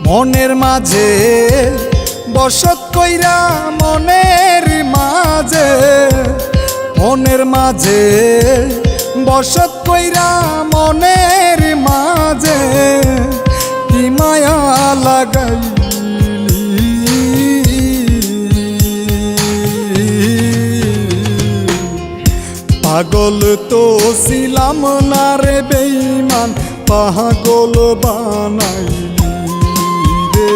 মনের মাঝে বসত কইরা মনের মাঝে, মনের মাঝে বসত কইরা মনের মাঝে কি মায়া লাগাইলি। পাগল তো ছিলাম না রে বেঈমান, পাগল বানাইলি রে।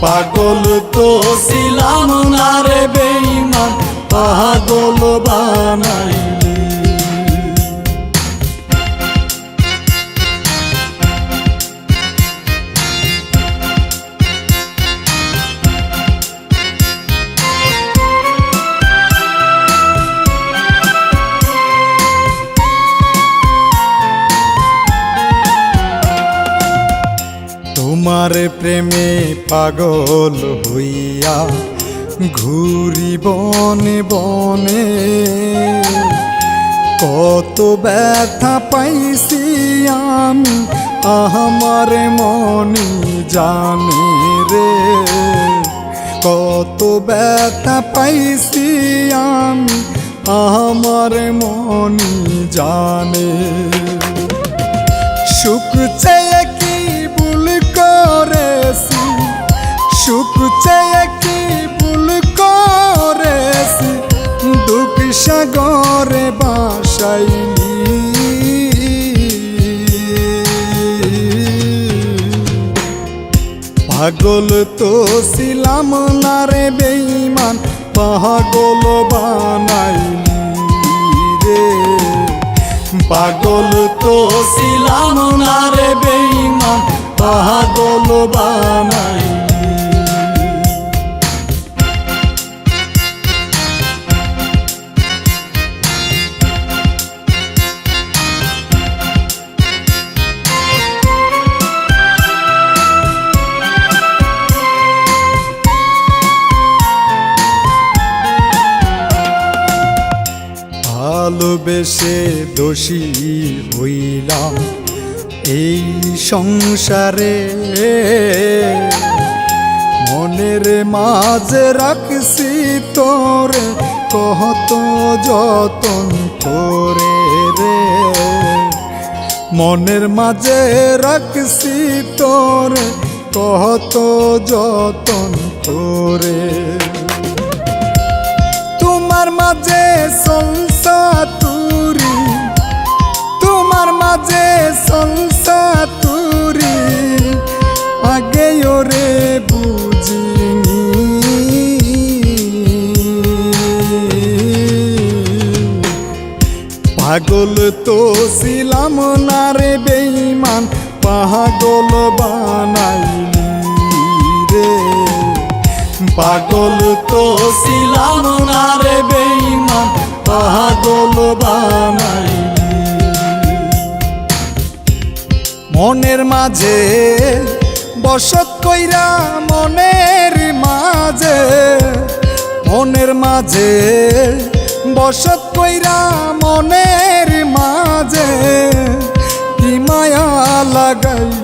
পাগল তো ছিলাম না রে বেঈমান, পাগল বানাইলি। তোমার প্রেমে পাগল হইয়া ঘুরি বনে বনে, কত ব্যথা পাইছি আমি আমার মনি জানে রে। কত ব্যথা পাইছি আমি আমার মনি জানে। সুখ চেয়ে কি ভুল করেছি, সুখ চেয়ে কি ভুল করেছি, দুঃখ সাগরে বাসাইলি। পাগল তো ছিলাম না রে বেঈমান, পাগল বানাইলি রে। পাগল তো ছিলাম না রে বেঈমান, পাগল বানাইলি। ভালোবেসে দোষী হইলাম এই সংসারে, মনের মাঝে রাখছি তোরে কত যতন করে রে। মনের মাঝে রাখছি তোরে কত যতন করে। তোমার মাঝে সংসার তুরি, তোমার মাঝে সংসার তুরি, আগে ওরে বুঝিনি। পাগল তো ছিলাম না রে বেঈমান, পাগল বানাইলি রে। পাগল তো ছিলাম না রে বেঈমান, পাগল বানাইলি। মনের মাঝে বসত কইরা মনের মাঝে, মনের মাঝে বসত কইরা মনের মাঝে কি মায়া লাগাইলি।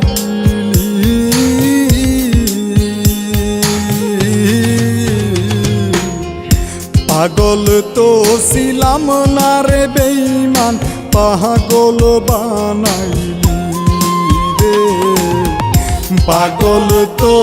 পাগল তো ছিলাম না রে বেঈমান, পাগল বানাইলি রে। পাগল তো